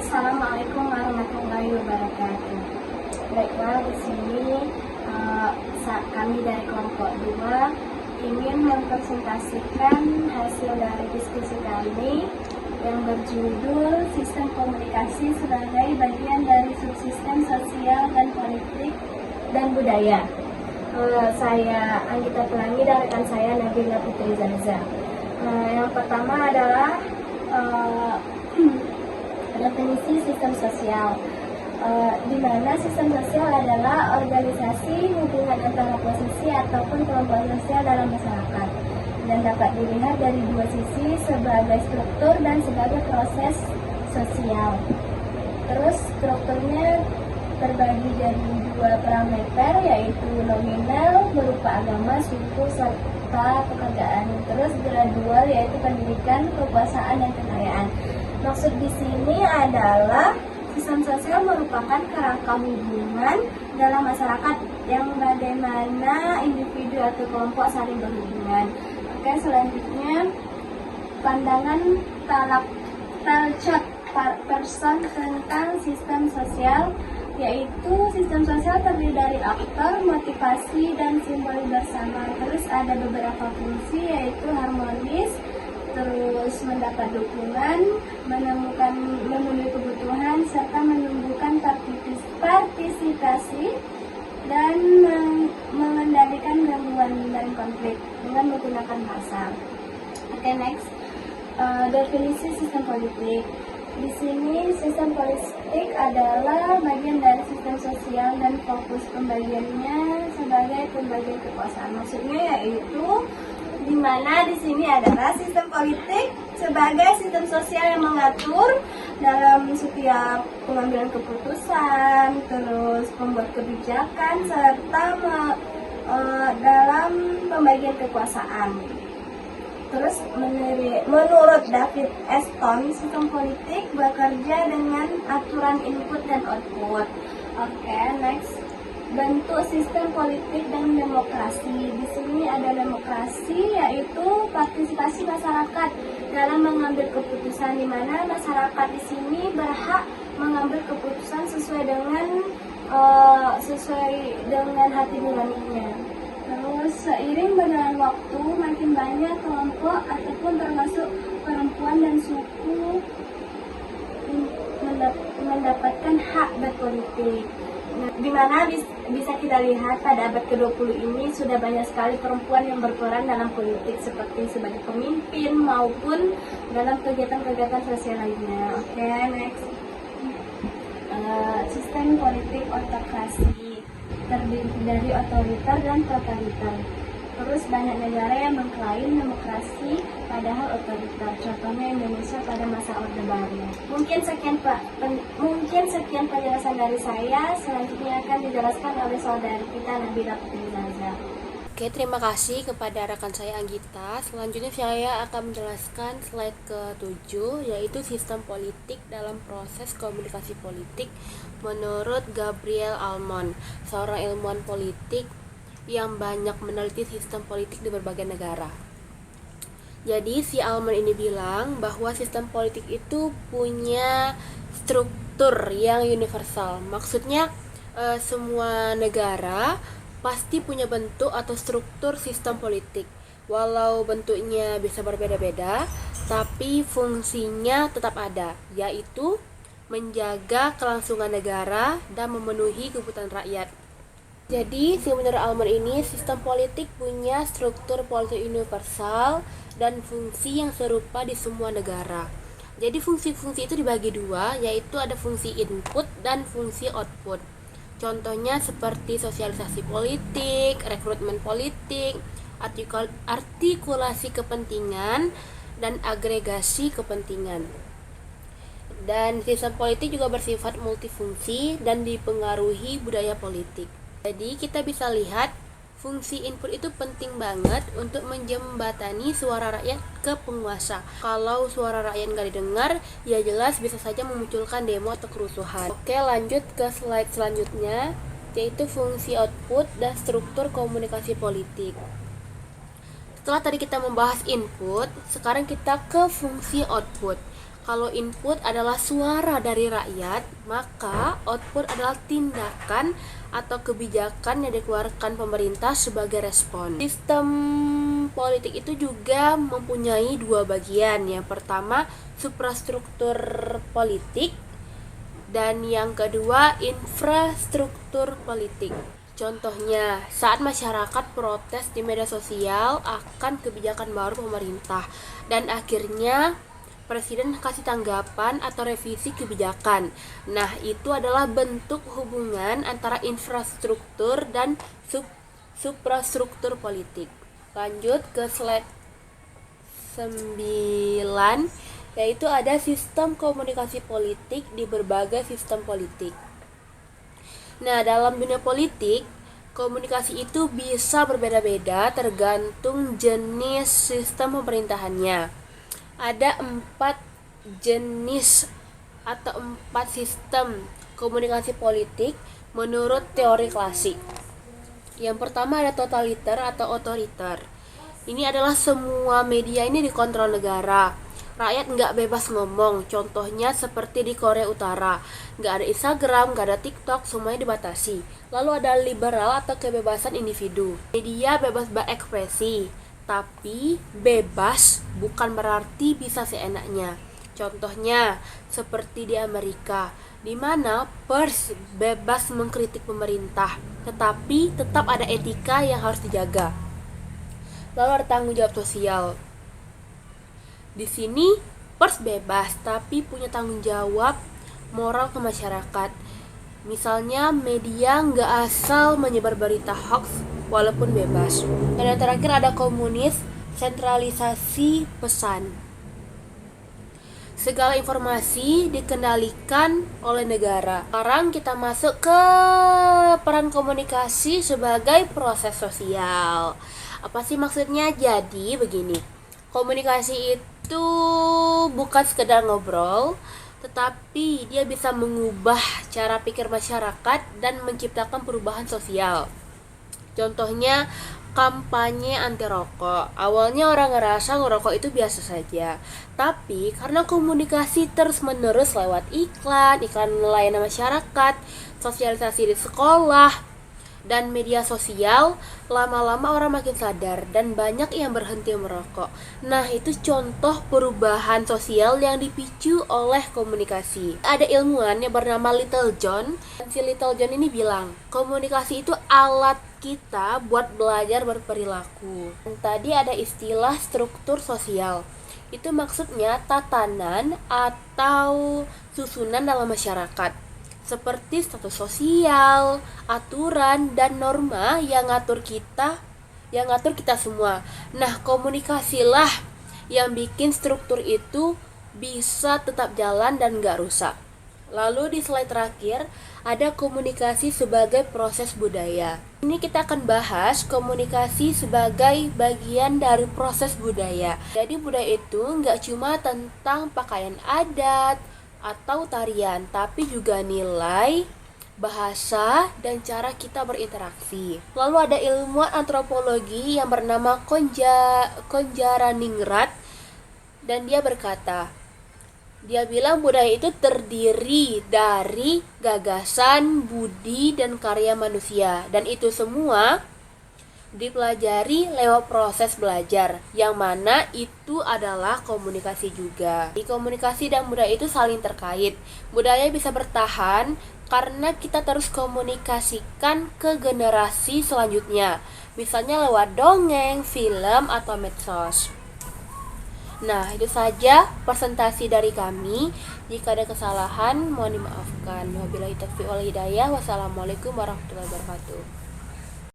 Assalamualaikum warahmatullahi wabarakatuh. Baiklah, di sini kami dari kelompok 2 ingin mempresentasikan hasil dari diskusi kami yang berjudul Sistem Komunikasi sebagai bagian dari subsistem sosial dan politik dan budaya. Saya Anggita Pelangi dan rekan saya Nabila Putri Zaza. Yang pertama adalah definisi sistem sosial, di mana sistem sosial adalah organisasi hubungan antara posisi ataupun kelompok sosial dalam masyarakat dan dapat dilihat dari dua sisi, sebagai struktur dan sebagai proses sosial. Terus strukturnya terbagi dari dua parameter, yaitu nominal berupa agama, suku, serta pekerjaan. Terus gradual yaitu pendidikan, kekuasaan, dan kekayaan. Maksud di sini adalah sistem sosial merupakan kerangka hubungan dalam masyarakat yang bagaimana individu atau kelompok saling berhubungan. Oke, selanjutnya pandangan Talcott Person tentang sistem sosial, yaitu sistem sosial terdiri dari aktor, motivasi, dan simbol bersama. Terus ada beberapa fungsi, yaitu harmonis, terus mendapat dukungan, memenuhi kebutuhan, serta menumbuhkan partisipasi, dan mengendalikan gangguan dan konflik dengan menggunakan bahasa. Oke, next. Definisi sistem politik. Di sini sistem politik adalah bagian dari sistem sosial dan fokus pembagiannya sebagai pembagian kekuasaan. Maksudnya yaitu di mana di sini adalah sistem politik sebagai sistem sosial yang mengatur dalam setiap pengambilan keputusan, terus pembuat kebijakan, serta dalam pembagian kekuasaan. Terus menurut David Eston, sistem politik bekerja dengan aturan input dan output. Oke, next. Bentuk sistem politik dan demokrasi. Di sini ada demokrasi, yaitu partisipasi masyarakat dalam mengambil keputusan, di mana masyarakat di sini berhak mengambil keputusan sesuai dengan hati nuraninya. Terus seiring berjalan waktu, makin banyak kelompok ataupun termasuk perempuan dan suku mendapatkan hak berpolitik. Di mana bisa kita lihat pada abad ke-20 ini sudah banyak sekali perempuan yang berperan dalam politik, seperti sebagai pemimpin maupun dalam kegiatan-kegiatan sosial lainnya. Oke, next. Sistem politik autokrasi terdiri dari otoriter dan totaliter. Terus banyak negara yang mengklaim demokrasi padahal otoriter. Contohnya Indonesia pada masa Orde Baru. Mungkin sekian penjelasan dari saya. Selanjutnya akan dijelaskan oleh saudari kita Nabila Putri Zaza. Oke, terima kasih kepada rekan saya Anggita. Selanjutnya saya akan menjelaskan slide ke-7, yaitu sistem politik dalam proses komunikasi politik menurut Gabriel Almond, seorang ilmuwan politik yang banyak meneliti sistem politik di berbagai negara. Jadi si Almond ini bilang bahwa sistem politik itu punya struktur yang universal. Maksudnya semua negara pasti punya bentuk atau struktur sistem politik. Walau bentuknya bisa berbeda-beda, tapi fungsinya tetap ada, yaitu menjaga kelangsungan negara dan memenuhi kebutuhan rakyat. Jadi, menurut Almond ini, sistem politik punya struktur politik universal dan fungsi yang serupa di semua negara. Jadi, fungsi-fungsi itu dibagi dua, yaitu ada fungsi input dan fungsi output. Contohnya seperti sosialisasi politik, rekrutmen politik, artikulasi kepentingan, dan agregasi kepentingan. Dan sistem politik juga bersifat multifungsi dan dipengaruhi budaya politik. Jadi kita bisa lihat fungsi input itu penting banget untuk menjembatani suara rakyat ke penguasa. Kalau suara rakyat nggak didengar, ya jelas bisa saja memunculkan demo atau kerusuhan. Oke, lanjut ke slide selanjutnya, yaitu fungsi output dan struktur komunikasi politik. Setelah tadi kita membahas input, sekarang kita ke fungsi output. Kalau input adalah suara dari rakyat, maka output adalah tindakan atau kebijakan yang dikeluarkan pemerintah sebagai respon. Sistem politik itu juga mempunyai dua bagian. Yang pertama, suprastruktur politik, dan yang kedua, infrastruktur politik. Contohnya, saat masyarakat protes di media sosial akan kebijakan baru pemerintah, dan akhirnya Presiden kasih tanggapan atau revisi kebijakan. Nah, itu adalah bentuk hubungan antara infrastruktur dan suprastruktur politik. Lanjut ke slide 9, yaitu ada sistem komunikasi politik di berbagai sistem politik. Nah, dalam dunia politik, komunikasi itu bisa berbeda-beda tergantung jenis sistem pemerintahannya. Ada 4 jenis atau 4 sistem komunikasi politik menurut teori klasik. Yang pertama ada totaliter atau otoriter. Ini adalah semua media ini dikontrol negara. Rakyat nggak bebas ngomong. Contohnya seperti di Korea Utara, nggak ada Instagram, nggak ada TikTok, semuanya dibatasi. Lalu ada liberal atau kebebasan individu. Media bebas berekspresi. Tapi bebas bukan berarti bisa seenaknya. Contohnya seperti di Amerika, di mana pers bebas mengkritik pemerintah, tetapi tetap ada etika yang harus dijaga. Lalu ada tanggung jawab sosial. Di sini pers bebas tapi punya tanggung jawab moral ke masyarakat. Misalnya media nggak asal menyebar berita hoax walaupun bebas. Dan yang terakhir ada komunis, sentralisasi pesan. Segala informasi dikendalikan oleh negara. Sekarang kita masuk ke peran komunikasi sebagai proses sosial. Apa sih maksudnya? Jadi begini, komunikasi itu bukan sekedar ngobrol, tetapi dia bisa mengubah cara pikir masyarakat dan menciptakan perubahan sosial. Contohnya kampanye anti rokok. Awalnya orang ngerasa ngerokok itu biasa saja, tapi karena komunikasi terus-menerus lewat iklan layanan masyarakat, sosialisasi di sekolah, dan media sosial, lama-lama orang makin sadar dan banyak yang berhenti merokok. Nah, itu contoh perubahan sosial yang dipicu oleh komunikasi. Ada ilmuwan yang bernama Little John, dan si Little John ini bilang, komunikasi itu alat kita buat belajar berperilaku. Dan tadi ada istilah struktur sosial. Itu maksudnya tatanan atau susunan dalam masyarakat, seperti status sosial, aturan, dan norma yang ngatur kita semua. Nah, komunikasilah yang bikin struktur itu bisa tetap jalan dan gak rusak. Lalu di slide terakhir ada komunikasi sebagai proses budaya. Ini kita akan bahas komunikasi sebagai bagian dari proses budaya. Jadi budaya itu gak cuma tentang pakaian adat atau tarian, tapi juga nilai, bahasa, dan cara kita berinteraksi. Lalu ada ilmuwan antropologi yang bernama Konjaraningrat, dan dia berkata, dia bilang budaya itu terdiri dari gagasan, budi, dan karya manusia, dan itu semua dipelajari lewat proses belajar, yang mana itu adalah komunikasi juga. Di komunikasi dan budaya itu saling terkait. Budaya bisa bertahan karena kita terus komunikasikan ke generasi selanjutnya, misalnya lewat dongeng, film, atau medsos. Nah, itu saja presentasi dari kami. Jika ada kesalahan, mohon dimaafkan. Wabillahi taufiq wal hidayah. Wassalamualaikum warahmatullahi wabarakatuh.